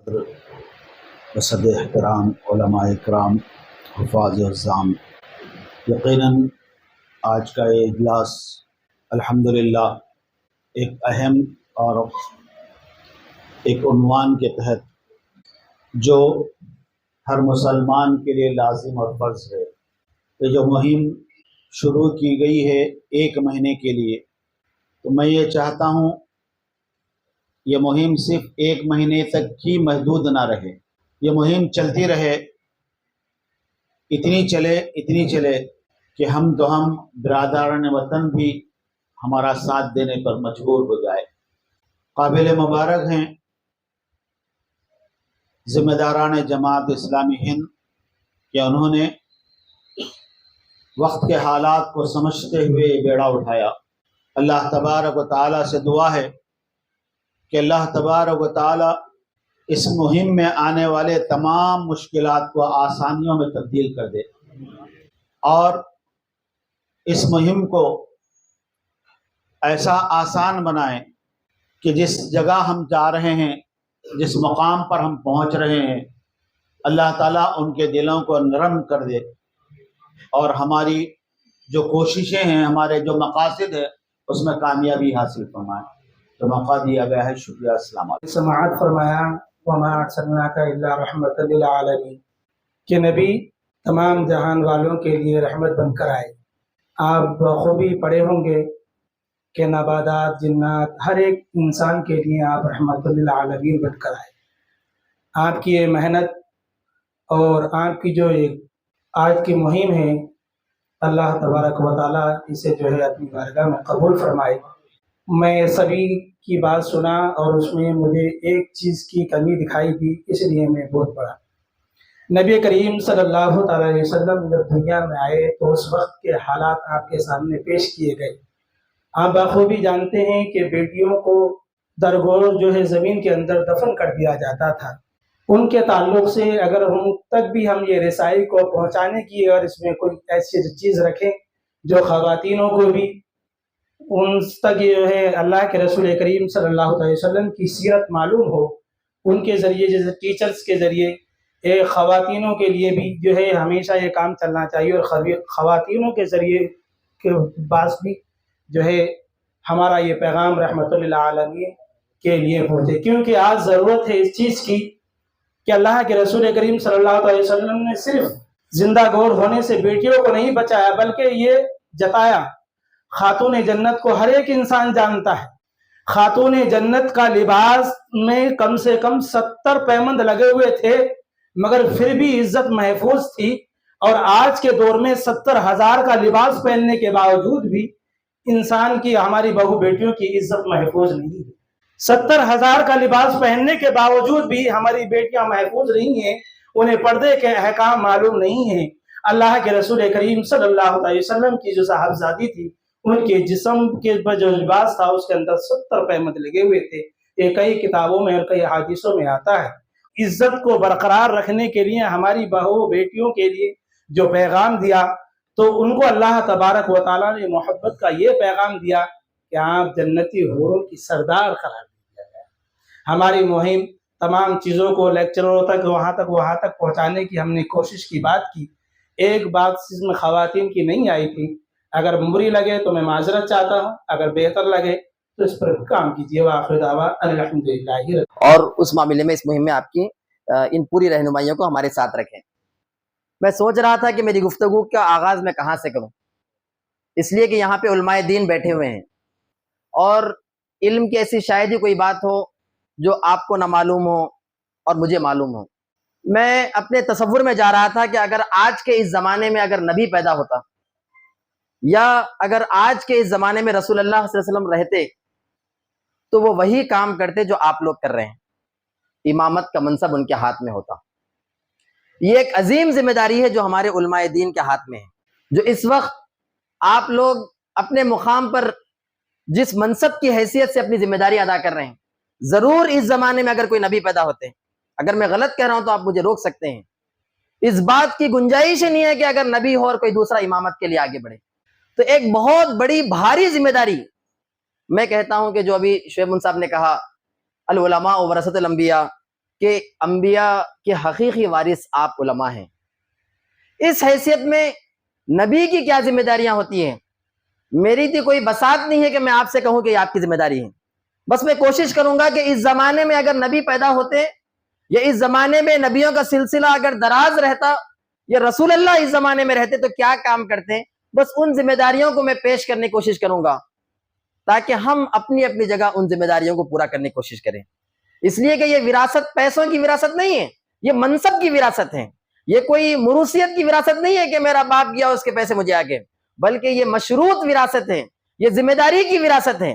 وصد احترام علماء اکرام حفاظ اعظام، یقیناً آج کا یہ اجلاس الحمدللہ ایک اہم اور ایک عنوان کے تحت جو ہر مسلمان کے لیے لازم اور فرض ہے کہ جو مہم شروع کی گئی ہے ایک مہینے کے لیے، تو میں یہ چاہتا ہوں یہ مہم صرف ایک مہینے تک ہی محدود نہ رہے، یہ مہم چلتی رہے، اتنی چلے کہ ہم برادران وطن بھی ہمارا ساتھ دینے پر مجبور ہو جائے۔ قابل مبارک ہیں ذمہ داران جماعت اسلامی ہند کہ انہوں نے وقت کے حالات کو سمجھتے ہوئے یہ بیڑا اٹھایا۔ اللہ تبارک و تعالیٰ سے دعا ہے کہ اللہ تبارک و تعالیٰ اس مہم میں آنے والے تمام مشکلات کو آسانیوں میں تبدیل کر دے، اور اس مہم کو ایسا آسان بنائے کہ جس جگہ ہم جا رہے ہیں، جس مقام پر ہم پہنچ رہے ہیں، اللہ تعالیٰ ان کے دلوں کو نرم کر دے، اور ہماری جو کوششیں ہیں، ہمارے جو مقاصد ہیں، اس میں کامیابی حاصل فرمائے۔ تو موقع دیا گیا ہے، شکریہ۔ السلام علیکم۔ سماعت فرمایا وما ارسلناک الا رحمت للعالمین، کہ نبی تمام جہان والوں کے لیے رحمت بن کر آئے۔ آپ بخوبی پڑھے ہوں گے کہ نباتات، جنات، ہر ایک انسان کے لیے آپ رحمت للعالمین بن کر آئے۔ آپ کی یہ محنت اور آپ کی جو ایک آج کی مہم ہے، اللہ تبارک و تعالیٰ اسے جو ہے اپنی بارگاہ میں قبول فرمائے۔ میں سبھی کی بات سنا اور اس میں مجھے ایک چیز کی کمی دکھائی دی، اس لیے میں بہت پڑھا۔ نبی کریم صلی اللہ تعالیٰ علیہ وسلم جب دنیا میں آئے تو اس وقت کے حالات آپ کے سامنے پیش کیے گئے۔ آپ بخوبی جانتے ہیں کہ بیٹیوں کو درگور جو ہے زمین کے اندر دفن کر دیا جاتا تھا۔ ان کے تعلق سے اگر ہم تک بھی ہم یہ رسائی کو پہنچانے کی اور اس میں کوئی ایسی چیز رکھیں جو خواتینوں کو بھی ان تک جو ہے اللہ کے رسول کریم صلی اللہ علیہ وسلم کی سیرت معلوم ہو، ان کے ذریعے جیسے ٹیچرز کے ذریعے خواتینوں کے لیے بھی جو ہے ہمیشہ یہ کام چلنا چاہیے، اور خواتینوں کے ذریعے کے بعض بھی جو ہے ہمارا یہ پیغام رحمت للعالمین کے لیے پہنچے، کیونکہ آج ضرورت ہے اس چیز کی کہ اللہ کے رسول کریم صلی اللہ علیہ وسلم نے صرف زندہ گور ہونے سے بیٹیوں کو نہیں بچایا، بلکہ یہ جتایا خاتون جنت کو ہر ایک انسان جانتا ہے۔ خاتون جنت کا لباس میں کم سے کم 70 پیمند لگے ہوئے تھے، مگر پھر بھی عزت محفوظ تھی، اور آج کے دور میں 70,000 کا لباس پہننے کے باوجود بھی انسان کی، ہماری بہو بیٹیوں کی عزت محفوظ نہیں ہے۔ 70,000 کا لباس پہننے کے باوجود بھی ہماری بیٹیاں محفوظ نہیں ہیں، انہیں پردے کے احکام معلوم نہیں ہیں۔ اللہ کے رسول کریم صلی اللہ علیہ وسلم کی جو صاحبزادی تھی، ان کے جسم کے جو لباس تھا اس کے اندر 70 پیمند لگے ہوئے تھے۔ یہ کئی کتابوں میں اور کئی حدیثوں میں آتا ہے۔ عزت کو برقرار رکھنے کے لیے ہماری بہو بیٹیوں کے لیے جو پیغام دیا، تو ان کو اللہ تبارک و تعالیٰ نے محبت کا یہ پیغام دیا کہ آپ جنتی حوروں کی سردار قرار دیا گیا۔ ہماری مہم تمام چیزوں کو لیکچروں تک وہاں تک پہنچانے کی ہم نے کوشش کی، بات کی۔ ایک بات اس میں خواتین کی نہیں آئی تھی، اگر بری لگے تو میں معذرت چاہتا ہوں، اگر بہتر لگے تو اس پر کام کیجیے۔ وآخر دعوانا الحمدللہ۔ اور اس معاملے میں، اس مہم میں آپ کی ان پوری رہنمائیوں کو ہمارے ساتھ رکھیں۔ میں سوچ رہا تھا کہ میری گفتگو کا آغاز میں کہاں سے کروں، اس لیے کہ یہاں پہ علماء دین بیٹھے ہوئے ہیں، اور علم کی ایسی شاید ہی کوئی بات ہو جو آپ کو نہ معلوم ہو اور مجھے معلوم ہو۔ میں اپنے تصور میں جا رہا تھا کہ اگر آج کے اس زمانے میں اگر نبی پیدا ہوتا، یا اگر آج کے اس زمانے میں رسول اللہ صلی اللہ علیہ وسلم رہتے، تو وہ وہی کام کرتے جو آپ لوگ کر رہے ہیں، امامت کا منصب ان کے ہاتھ میں ہوتا۔ یہ ایک عظیم ذمہ داری ہے جو ہمارے علماء دین کے ہاتھ میں ہے، جو اس وقت آپ لوگ اپنے مقام پر جس منصب کی حیثیت سے اپنی ذمہ داری ادا کر رہے ہیں، ضرور اس زمانے میں اگر کوئی نبی پیدا ہوتے، اگر میں غلط کہہ رہا ہوں تو آپ مجھے روک سکتے ہیں، اس بات کی گنجائش ہی نہیں ہے کہ اگر نبی ہو اور کوئی دوسرا امامت کے لیے آگے بڑھے۔ تو ایک بہت بڑی بھاری ذمہ داری، میں کہتا ہوں کہ جو ابھی شعیب صاحب نے کہا العلماء ورثۃ الانبیاء، کہ انبیاء کے حقیقی وارث آپ علماء ہیں۔ اس حیثیت میں نبی کی کیا ذمہ داریاں ہوتی ہیں؟ میری تو کوئی بساط نہیں ہے کہ میں آپ سے کہوں کہ یہ آپ کی ذمہ داری ہے، بس میں کوشش کروں گا کہ اس زمانے میں اگر نبی پیدا ہوتے یا اس زمانے میں نبیوں کا سلسلہ اگر دراز رہتا یا رسول اللہ اس زمانے میں رہتے تو کیا کام کرتے، بس ان ذمہ داریوں کو میں پیش کرنے کی کوشش کروں گا تاکہ ہم اپنی اپنی جگہ ان ذمہ داریوں کو پورا کرنے کی کوشش کریں۔ اس لیے کہ یہ وراثت پیسوں کی وراثت نہیں ہے، یہ منصب کی وراثت ہے، یہ کوئی موروثیت کی وراثت نہیں ہے کہ میرا باپ گیا اس کے پیسے مجھے آگے، بلکہ یہ مشروط وراثت ہے، یہ ذمہ داری کی وراثت ہے،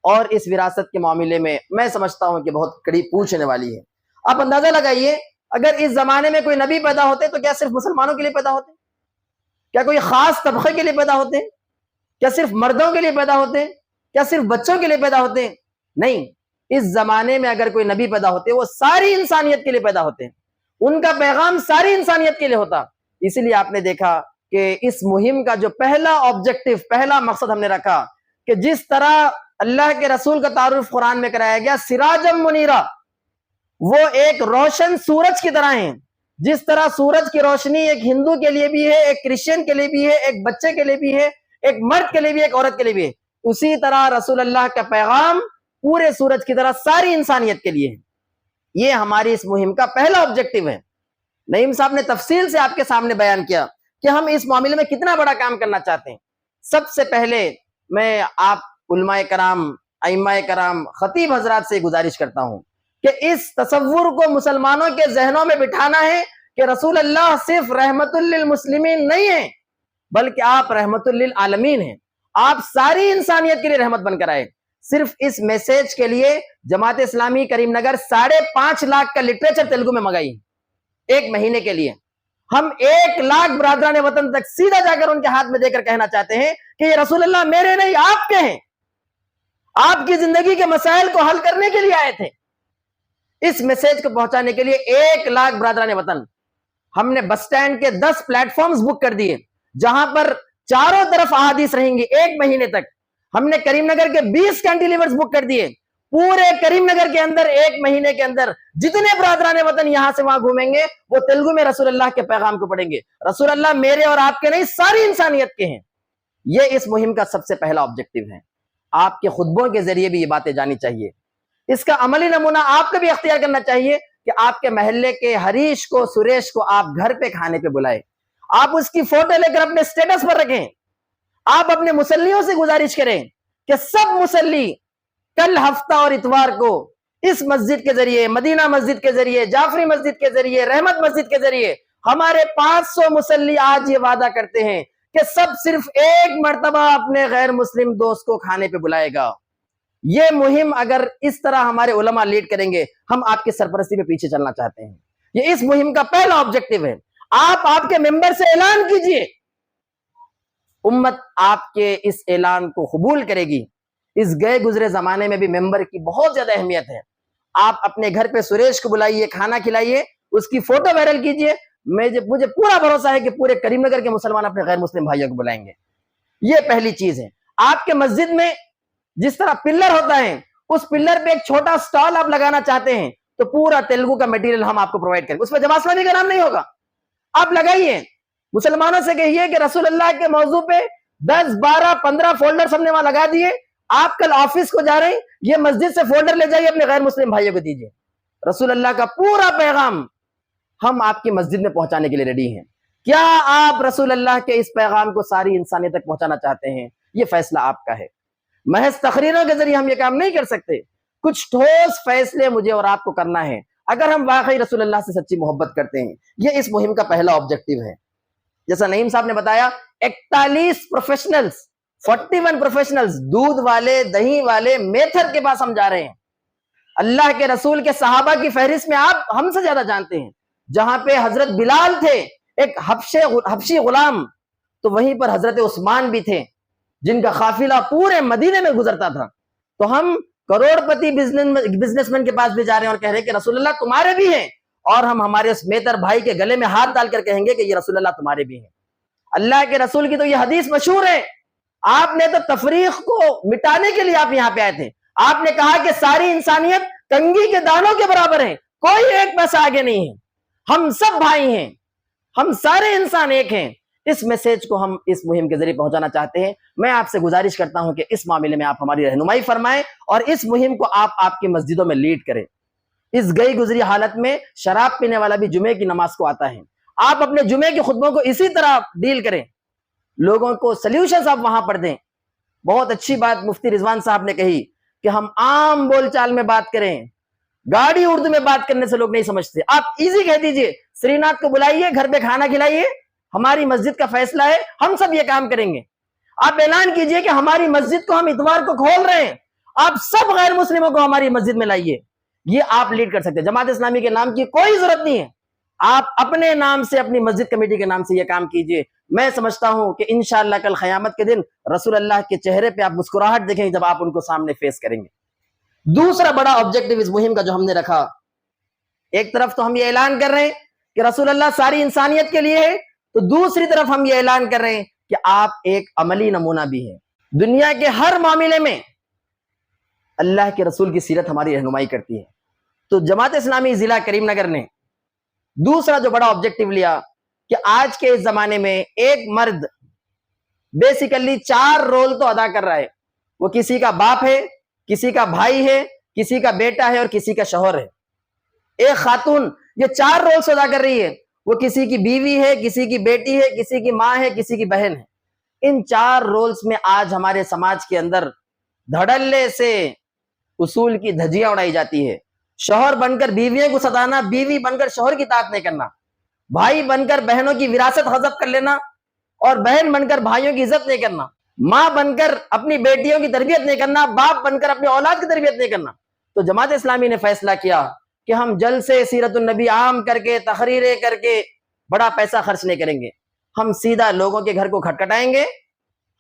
اور اس وراثت کے معاملے میں میں سمجھتا ہوں کہ بہت کڑی پوچھنے والی ہے۔ آپ اندازہ لگائیے اگر اس زمانے میں کوئی نبی پیدا ہوتے تو کیا صرف مسلمانوں کے لیے پیدا ہوتے؟ کیا کوئی خاص طبقے کے لیے پیدا ہوتے؟ کیا صرف مردوں کے لیے پیدا ہوتے؟ کیا صرف بچوں کے لیے پیدا ہوتے؟ نہیں، اس زمانے میں اگر کوئی نبی پیدا ہوتے وہ ساری انسانیت کے لیے پیدا ہوتے، ان کا پیغام ساری انسانیت کے لیے ہوتا۔ اسی لیے آپ نے دیکھا کہ اس مہم کا جو پہلا آبجیکٹو، پہلا مقصد ہم نے رکھا کہ جس طرح اللہ کے رسول کا تعارف قرآن میں کرایا گیا سراجم منیرا، وہ ایک روشن سورج کی طرح ہیں، جس طرح سورج کی روشنی ایک ہندو کے لیے بھی ہے، ایک کرسچن کے لیے بھی ہے، ایک بچے کے لیے بھی ہے، ایک مرد کے لیے بھی ہے، ایک عورت کے لیے بھی ہے، اسی طرح رسول اللہ کا پیغام پورے سورج کی طرح ساری انسانیت کے لیے ہے۔ یہ ہماری اس مہم کا پہلا آبجیکٹو ہے۔ نعیم صاحب نے تفصیل سے آپ کے سامنے بیان کیا کہ ہم اس معاملے میں کتنا بڑا کام کرنا چاہتے ہیں۔ سب سے پہلے میں آپ علماء کرام، ائمہ کرام، خطیب حضرات سے گزارش کرتا ہوں کہ اس تصور کو مسلمانوں کے ذہنوں میں بٹھانا ہے کہ رسول اللہ صرف رحمت للمسلمین نہیں ہیں بلکہ آپ رحمت للعالمین ہیں، آپ ساری انسانیت کے لیے رحمت بن کر آئے۔ صرف اس میسیج کے لیے جماعت اسلامی کریم نگر 5.5 لاکھ کا لٹریچر تیلگو میں منگائی ایک مہینے کے لیے۔ ہم 1 لاکھ برادران وطن تک سیدھا جا کر ان کے ہاتھ میں دے کر کہنا چاہتے ہیں کہ یہ رسول اللہ میرے نہیں آپ کے ہیں، آپ کی زندگی کے مسائل کو حل کرنے کے لیے آئے تھے۔ اس میسیج کو پہنچانے کے لیے 1 لاکھ برادران وطن، ہم نے بس سٹینڈ کے 10 پلیٹ فارمز بک کر دیے جہاں پر چاروں طرف احادیث رہیں گی 1 مہینے تک۔ ہم نے کریم نگر کے 20 کینٹیلیورز بک کر دیے، پورے کریم نگر کے اندر 1 مہینے کے اندر جتنے برادران وطن یہاں سے وہاں گھومیں گے وہ تیلگو میں رسول اللہ کے پیغام کو پڑھیں گے، رسول اللہ میرے اور آپ کے نہیں ساری انسانیت کے ہیں۔ یہ اس مہم کا سب سے پہلا آبجیکٹو ہے۔ آپ کے خطبوں کے ذریعے بھی یہ باتیں جانی چاہیے، اس کا عملی نمونہ آپ کو بھی اختیار کرنا چاہیے کہ آپ کے محلے کے ہریش کو، سریش کو آپ گھر پہ کھانے پہ بلائیں، آپ اس کی فوٹو لے کر اپنے سٹیٹس پر رکھیں۔ آپ اپنے مسلیوں سے گزارش کریں کہ سب مسلی کل ہفتہ اور اتوار کو اس مسجد کے ذریعے، مدینہ مسجد کے ذریعے، جعفری مسجد کے ذریعے، رحمت مسجد کے ذریعے ہمارے 500 مسلی آج یہ وعدہ کرتے ہیں کہ سب صرف 1 مرتبہ اپنے غیر مسلم دوست کو کھانے پہ بلائے گا۔ یہ مہم اگر اس طرح ہمارے علماء لیڈ کریں گے، ہم آپ کی سرپرستی پہ پیچھے چلنا چاہتے ہیں۔ یہ اس مہم کا پہلا آبجیکٹو ہے۔ آپ کے ممبر سے اعلان کیجئے، امت آپ کے اس اعلان کو قبول کرے گی۔ اس گئے گزرے زمانے میں بھی ممبر کی بہت زیادہ اہمیت ہے۔ آپ اپنے گھر پہ سریش کو بلائیے، کھانا کھلائیے، اس کی فوٹو وائرل کیجئے، مجھے پورا بھروسہ ہے کہ پورے کریم نگر کے مسلمان اپنے غیر مسلم بھائیوں کو بلائیں گے۔ یہ پہلی چیز ہے۔ آپ کے مسجد میں جس طرح پلر ہوتا ہے، اس پلر پہ ایک چھوٹا سٹال آپ لگانا چاہتے ہیں تو پورا تیلگو کا میٹیریل ہم آپ کو پرووائڈ کریں گے، اس پہ جماعت اسلامی کا نام نہیں ہوگا، آپ لگائیے۔ مسلمانوں سے کہیے کہ رسول اللہ کے موضوع پہ 10 12 15 فولڈر ہم نے وہاں لگا دیے، آپ کل آفس کو جا رہے ہیں، یہ مسجد سے فولڈر لے جائیے، اپنے غیر مسلم بھائیوں کو دیجیے۔ رسول اللہ کا پورا پیغام ہم آپ کی مسجد میں پہنچانے کے لیے ریڈی ہیں۔ کیا آپ رسول اللہ کے اس پیغام کو ساری انسانیت تک پہنچانا چاہتے ہیں؟ یہ فیصلہ آپ کا ہے۔ محض تقریروں کے ذریعے ہم یہ کام نہیں کر سکتے، کچھ ٹھوس فیصلے مجھے اور آپ کو کرنا ہے اگر ہم واقعی رسول اللہ سے سچی محبت کرتے ہیں۔ یہ اس مہم کا پہلا آبجیکٹو ہے۔ جیسا نعیم صاحب نے بتایا، 41 پروفیشنلز، 41 پروفیشنلز، دودھ والے، دہی والے، میتھر کے پاس ہم جا رہے ہیں۔ اللہ کے رسول کے صحابہ کی فہرست میں آپ ہم سے زیادہ جانتے ہیں۔ جہاں پہ حضرت بلال تھے، ایک حبشی غلام، تو وہیں پر حضرت عثمان بھی تھے جن کا قافلہ پورے مدینے میں گزرتا تھا۔ تو ہم کروڑ پتی بزنس مین کے پاس بھی جا رہے ہیں اور کہہ رہے ہیں کہ رسول اللہ تمہارے بھی ہیں، اور ہم ہمارے اس میتر بھائی کے گلے میں ہاتھ ڈال کر کہیں گے کہ یہ رسول اللہ تمہارے بھی ہیں۔ اللہ کے رسول کی تو یہ حدیث مشہور ہے، آپ نے تو تفریق کو مٹانے کے لیے آپ یہاں پہ آئے تھے۔ آپ نے کہا کہ ساری انسانیت کنگھی کے دانوں کے برابر ہے، کوئی ایک پیسہ آگے نہیں ہے، ہم سب بھائی ہیں، ہم سارے انسان ایک ہیں۔ اس میسج کو ہم اس مہم کے ذریعے پہنچانا چاہتے ہیں۔ میں آپ سے گزارش کرتا ہوں کہ اس معاملے میں آپ ہماری رہنمائی فرمائیں اور اس مہم کو آپ کی مسجدوں میں لیڈ کریں۔ اس گئی گزری حالت میں شراب پینے والا بھی جمعے کی نماز کو آتا ہے، آپ اپنے جمعے کے خطبوں کو اسی طرح ڈیل کریں، لوگوں کو سلیوشنز آپ وہاں پر دیں۔ بہت اچھی بات مفتی رضوان صاحب نے کہی کہ ہم عام بول چال میں بات کریں، گاڑی اردو میں بات کرنے سے لوگ نہیں سمجھتے۔ آپ ایزی کہہ دیجئے، سری ناتھ کو بلائیے، گھر پہ کھانا کھلائیے، ہماری مسجد کا فیصلہ ہے، ہم سب یہ کام کریں گے۔ آپ اعلان کیجئے کہ ہماری مسجد کو ہم اتوار کو کھول رہے ہیں، آپ سب غیر مسلموں کو ہماری مسجد میں لائیے۔ یہ آپ لیڈ کر سکتے ہیں۔ جماعت اسلامی کے نام کی کوئی ضرورت نہیں ہے، آپ اپنے نام سے، اپنی مسجد کمیٹی کے نام سے یہ کام کیجئے۔ میں سمجھتا ہوں کہ انشاءاللہ کل قیامت کے دن رسول اللہ کے چہرے پہ آپ مسکراہٹ دیکھیں گے جب آپ ان کو سامنے فیس کریں گے۔ دوسرا بڑا آبجیکٹو اس مہم کا جو ہم نے رکھا، ایک طرف تو ہم یہ اعلان کر رہے ہیں کہ رسول اللہ ساری انسانیت کے لیے ہے، تو دوسری طرف ہم یہ اعلان کر رہے ہیں کہ آپ ایک عملی نمونہ بھی ہیں۔ دنیا کے ہر معاملے میں اللہ کے رسول کی سیرت ہماری رہنمائی کرتی ہے۔ تو جماعت اسلامی ضلع کریم نگر نے دوسرا جو بڑا آبجیکٹو لیا کہ آج کے اس زمانے میں ایک مرد بیسیکلی 4 رول تو ادا کر رہا ہے، وہ کسی کا باپ ہے، کسی کا بھائی ہے، کسی کا بیٹا ہے اور کسی کا شوہر ہے۔ ایک خاتون یہ 4 رولز ادا کر رہی ہے، وہ کسی کی بیوی ہے، کسی کی بیٹی ہے، کسی کی ماں ہے، کسی کی بہن ہے۔ ان 4 رولز میں آج ہمارے سماج کے اندر دھڑلے سے اصول کی دھجیاں اڑائی جاتی ہے۔ شوہر بن کر بیویوں کو ستانا، بیوی بن کر شوہر کی اطاعت نہیں کرنا، بھائی بن کر بہنوں کی وراثت حذف کر لینا اور بہن بن کر بھائیوں کی عزت نہیں کرنا، ماں بن کر اپنی بیٹیوں کی تربیت نہیں کرنا، باپ بن کر اپنی اولاد کی تربیت نہیں کرنا۔ تو جماعت اسلامی نے فیصلہ کیا کہ ہم جلسے سیرت النبی عام کر کے، تقریریں کر کے بڑا پیسہ خرچ نہیں کریں گے، ہم سیدھا لوگوں کے گھر کو کھٹکھٹائیں گے،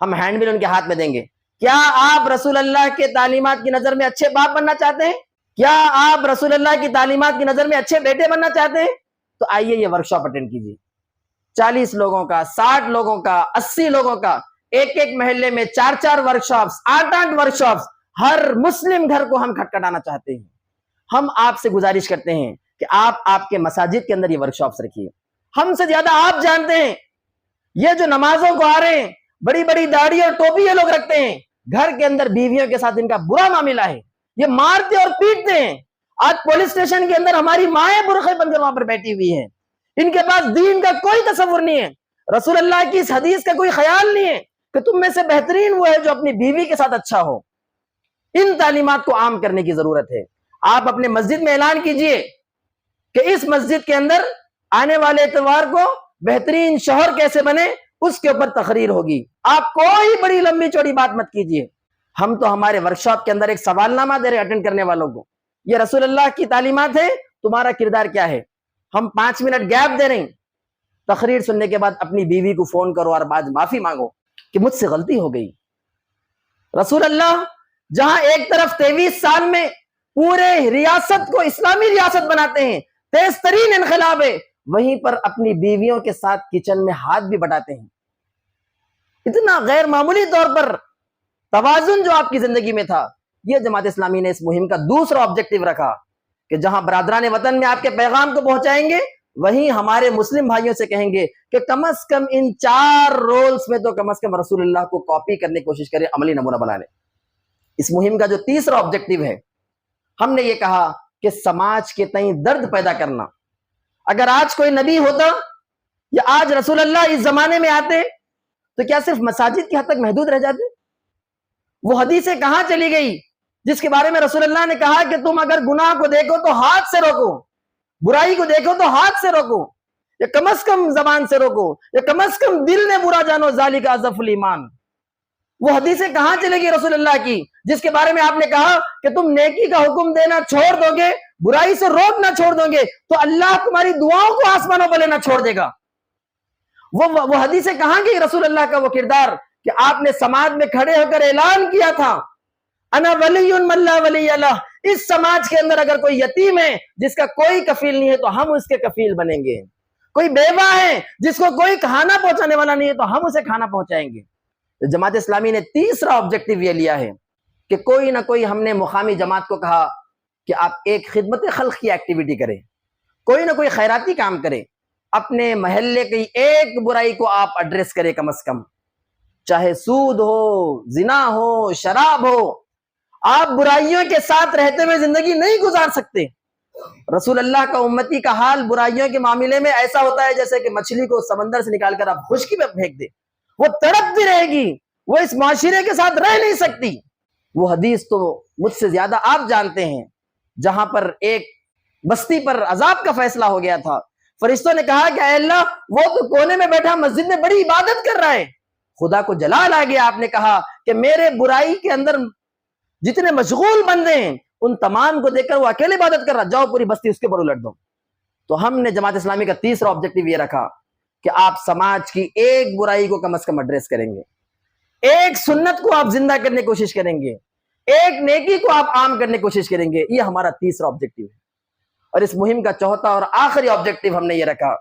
ہم ہینڈ بل ان کے ہاتھ میں دیں گے۔ کیا آپ رسول اللہ کے تعلیمات کی نظر میں اچھے باپ بننا چاہتے ہیں؟ کیا آپ رسول اللہ کی تعلیمات کی نظر میں اچھے بیٹے بننا چاہتے ہیں؟ تو آئیے یہ ورکشاپ اٹینڈ کیجیے۔ 40 لوگوں کا، 60 لوگوں کا، 80 لوگوں کا، ایک محلے میں 4 ورکشاپس، 8 ورکشاپس، ہر مسلم گھر کو ہم کھٹکھٹانا چاہتے ہیں۔ ہم آپ سے گزارش کرتے ہیں کہ آپ کے مساجد کے اندر یہ ورکشاپس رکھیے۔ ہم سے زیادہ آپ جانتے ہیں یہ جو نمازوں کو آ رہے ہیں، بڑی بڑی داڑھی اور ٹوپی یہ لوگ رکھتے ہیں، گھر کے اندر بیویوں کے ساتھ ان کا برا معاملہ ہے، یہ مارتے اور پیٹتے ہیں۔ آج پولیس اسٹیشن کے اندر ہماری مائیں برقعے بن کر وہاں پر بیٹھی ہوئی ہیں، ان کے پاس دین کا کوئی تصور نہیں ہے، رسول اللہ کی اس حدیث کا کوئی خیال نہیں ہے کہ تم میں سے بہترین وہ ہے جو اپنی بیوی کے ساتھ اچھا ہو۔ ان تعلیمات کو عام کرنے کی ضرورت ہے۔ آپ اپنے مسجد میں اعلان کیجئے کہ اس مسجد کے اندر آنے والے اتوار کو بہترین شوہر کیسے بنے، اس کے اوپر تقریر ہوگی۔ آپ کوئی بڑی لمبی چوڑی بات مت کیجئے۔ ہم تو ہمارے ورکشاپ کے اندر ایک سوال نامہ دے رہے اٹینڈ کرنے والوں کو، یہ رسول اللہ کی تعلیمات ہے، تمہارا کردار کیا ہے؟ ہم 5 منٹ گیپ دے رہے ہیں، تقریر سننے کے بعد اپنی بیوی کو فون کرو اور بعد معافی مانگو کہ مجھ سے غلطی ہو گئی۔ رسول اللہ جہاں ایک طرف 23 سال میں پورے ریاست کو اسلامی ریاست بناتے ہیں، تیز ترین انقلاب ہے، وہیں پر اپنی بیویوں کے ساتھ کچن میں ہاتھ بھی بٹاتے ہیں۔ اتنا غیر معمولی طور پر توازن جو آپ کی زندگی میں تھا، یہ جماعت اسلامی نے اس مہم کا دوسرا آبجیکٹو رکھا کہ جہاں برادران وطن میں آپ کے پیغام کو پہنچائیں گے، وہیں ہمارے مسلم بھائیوں سے کہیں گے کہ کم از کم ان 4 رولز میں تو کم از کم رسول اللہ کو کاپی کرنے کی کوشش کریں، عملی نمونہ بنا لیں۔ اس مہم کا جو تیسرا آبجیکٹو ہے، ہم نے یہ کہا کہ سماج کے تئیں درد پیدا کرنا۔ اگر آج کوئی نبی ہوتا یا آج رسول اللہ اس زمانے میں آتے تو کیا صرف مساجد کی حد تک محدود رہ جاتے؟ وہ حدیثیں کہاں چلی گئی جس کے بارے میں رسول اللہ نے کہا کہ تم اگر گناہ کو دیکھو تو ہاتھ سے روکو، برائی کو دیکھو تو ہاتھ سے روکو، یا کم از کم زبان سے روکو، یا کم از کم دل میں برا جانو، ذالک اضعف الایمان۔ وہ حدیثیں کہاں چلے گی رسول اللہ کی جس کے بارے میں آپ نے کہا کہ تم نیکی کا حکم دینا چھوڑ دو گے، برائی سے روکنا چھوڑ دو گے تو اللہ تمہاری دعاؤں کو آسمانوں پر لینا چھوڑ دے گا۔ وہ حدیثیں کہاں گئی رسول اللہ کا وہ کردار کہ آپ نے سماج میں کھڑے ہو کر اعلان کیا تھا، انا ولی من لا ولی لہ، اس سماج کے اندر اگر کوئی یتیم ہے جس کا کوئی کفیل نہیں ہے تو ہم اس کے کفیل بنیں گے، کوئی بیوہ ہے جس کو کوئی کھانا پہنچانے والا نہیں ہے تو ہم اسے کھانا پہنچائیں گے۔ جماعت اسلامی نے تیسرا آبجیکٹو یہ لیا ہے کہ کوئی نہ کوئی ہم نے مقامی جماعت کو کہا کہ آپ ایک خدمت خلق کی ایکٹیویٹی کریں، کوئی نہ کوئی خیراتی کام کریں، اپنے محلے کی ایک برائی کو آپ ایڈریس کریں کم از کم، چاہے سود ہو، زنا ہو، شراب ہو۔ آپ برائیوں کے ساتھ رہتے ہوئے زندگی نہیں گزار سکتے۔ رسول اللہ کا امتی کا حال برائیوں کے معاملے میں ایسا ہوتا ہے جیسے کہ مچھلی کو سمندر سے نکال کر آپ خشکی میں پھینک دیں، وہ تڑپتی رہے گی، وہ اس معاشرے کے ساتھ رہ نہیں سکتی۔ وہ حدیث تو مجھ سے زیادہ آپ جانتے ہیں، جہاں پر ایک بستی پر عذاب کا فیصلہ ہو گیا تھا، فرشتوں نے کہا کہ اے اللہ، وہ تو کونے میں بیٹھا مسجد میں بڑی عبادت کر رہا ہے۔ خدا کو جلال آ گیا، آپ نے کہا کہ میرے برائی کے اندر جتنے مشغول بندے ہیں ان تمام کو دیکھ کر وہ اکیلے عبادت کر رہا، جاؤ پوری بستی اس کے اوپر الٹ دو۔ تو ہم نے جماعت اسلامی کا تیسرا آبجیکٹو یہ رکھا کہ آپ سماج کی ایک برائی کو کم از کم ایڈریس کریں گے، ایک سنت کو آپ زندہ کرنے کی کوشش کریں گے، ایک نیکی کو آپ عام کرنے کی کوشش کریں گے۔ یہ ہمارا تیسرا آبجیکٹو ہے۔ اور اس مہم کا چوتھا اور آخری آبجیکٹو ہم نے یہ رکھا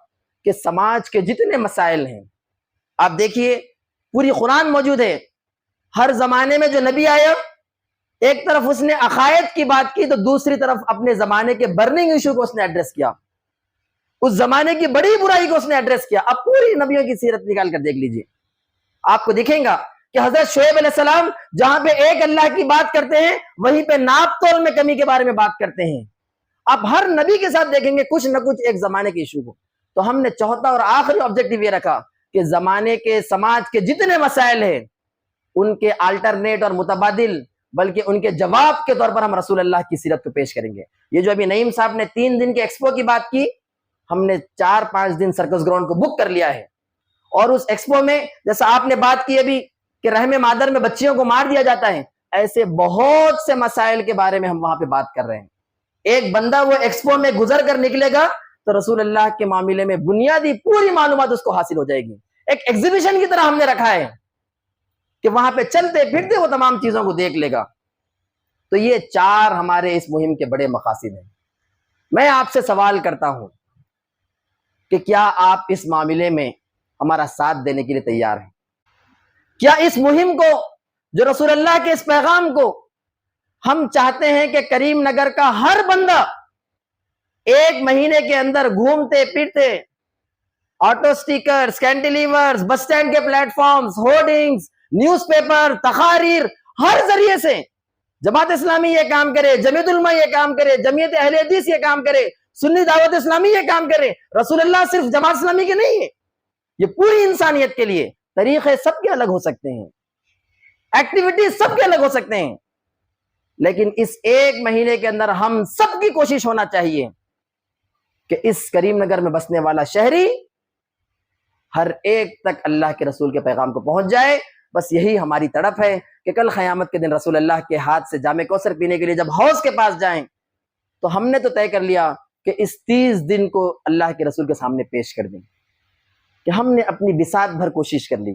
کہ سماج کے جتنے مسائل ہیں، آپ دیکھیے پوری قرآن موجود ہے، ہر زمانے میں جو نبی آیا، ایک طرف اس نے عقائد کی بات کی تو دوسری طرف اپنے زمانے کے برننگ ایشو کو اس نے ایڈریس کیا، اس زمانے کی بڑی برائی کو اس نے ایڈریس کیا۔ اب پوری نبیوں کی سیرت نکال کر دیکھ لیجئے، آپ کو دکھیں گا کہ حضرت شعیب علیہ السلام جہاں پہ ایک اللہ کی بات کرتے ہیں، وہیں پہ ناپ تول میں کمی کے بارے میں بات کرتے ہیں۔ آپ ہر نبی کے ساتھ دیکھیں گے کچھ نہ کچھ ایک زمانے کے ایشو کو۔ تو ہم نے چوتھا اور آخری آبجیکٹو یہ رکھا کہ زمانے کے سماج کے جتنے مسائل ہیں ان کے آلٹرنیٹ اور متبادل بلکہ ان کے جواب کے طور پر ہم رسول اللہ کی سیرت کو پیش کریں گے۔ یہ جو ابھی نعیم صاحب نے 3 دن کے ایکسپو کی بات کی، ہم نے 4-5 دن سرکس گراؤنڈ کو بک کر لیا ہے، اور اس ایکسپو میں جیسا آپ نے بات کی ابھی کہ رحم مادر میں بچیوں کو مار دیا جاتا ہے، ایسے بہت سے مسائل کے بارے میں ہم وہاں پہ بات کر رہے ہیں۔ ایک بندہ وہ ایکسپو میں گزر کر نکلے گا تو رسول اللہ کے معاملے میں بنیادی پوری معلومات اس کو حاصل ہو جائے گی۔ ایک ایگزیبیشن کی طرح ہم نے رکھا ہے کہ وہاں پہ چلتے پھرتے وہ تمام چیزوں کو دیکھ لے گا۔ تو یہ 4 ہمارے اس مہم کے بڑے مقاصد ہیں۔ میں آپ سے سوال کرتا ہوں کہ کیا آپ اس معاملے میں ہمارا ساتھ دینے کے لیے تیار ہیں؟ کیا اس مہم کو، جو رسول اللہ کے اس پیغام کو ہم چاہتے ہیں کہ کریم نگر کا ہر بندہ 1 مہینے کے اندر گھومتے پھرتے آٹو سٹیکرز، کینٹیلیورز، بس سٹینڈ کے platforms, hoardings, newspaper, تقاریر، ہر ذریعے سے جماعت اسلامی یہ کام کرے، جمیعت علماء یہ کام کرے، جمعیت اہل حدیث یہ کام کرے، سنی دعوت اسلامی یہ کام کرے۔ رسول اللہ صرف جماعت اسلامی کے نہیں ہے، یہ پوری انسانیت کے لیے۔ طریقے سب کے الگ ہو سکتے ہیں، ایکٹیویٹیز سب کے الگ ہو سکتے ہیں، لیکن اس 1 مہینے کے اندر ہم سب کی کوشش ہونا چاہیے کہ اس کریم نگر میں بسنے والا شہری ہر ایک تک اللہ کے رسول کے پیغام کو پہنچ جائے۔ بس یہی ہماری تڑپ ہے کہ کل قیامت کے دن رسول اللہ کے ہاتھ سے جام کوثر پینے کے لیے جب حوض کے پاس جائیں تو ہم نے تو طے کر لیا کہ اس 30 دن کو اللہ کے رسول کے سامنے پیش کر دیں کہ ہم نے اپنی بساط بھر کوشش کر لی۔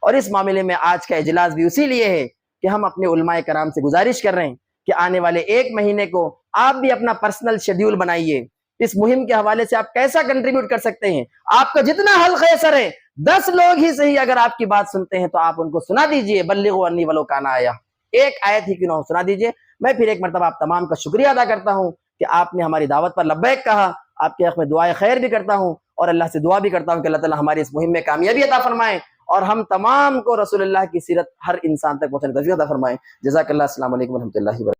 اور اس معاملے میں آج کا اجلاس بھی اسی لیے ہے کہ ہم اپنے علماء کرام سے گزارش کر رہے ہیں کہ آنے والے 1 مہینے کو آپ بھی اپنا پرسنل شیڈیول بنائیے، اس مہم کے حوالے سے آپ کیسا کنٹریبیوٹ کر سکتے ہیں۔ آپ کا جتنا حلقہ اثر ہے، 10 لوگ ہی صحیح اگر آپ کی بات سنتے ہیں تو آپ ان کو سنا دیجئے، بلغوا انی ولو کان آیا، ایک آیت ہی کیوں نہ ہو سنا دیجئے۔ میں پھر ایک مرتبہ آپ تمام کا شکریہ ادا کرتا ہوں کہ آپ نے ہماری دعوت پر لبیک کہا۔ آپ کے حق میں دعائے خیر بھی کرتا ہوں اور اللہ سے دعا بھی کرتا ہوں کہ اللہ تعالیٰ ہماری اس مہم میں کامیابی عطا فرمائے اور ہم تمام کو رسول اللہ کی سیرت ہر انسان تک پہنچانے کی توفیق عطا فرمائے۔ جزاک اللہ، السلام علیکم ورحمۃ اللہ وبرکاتہ۔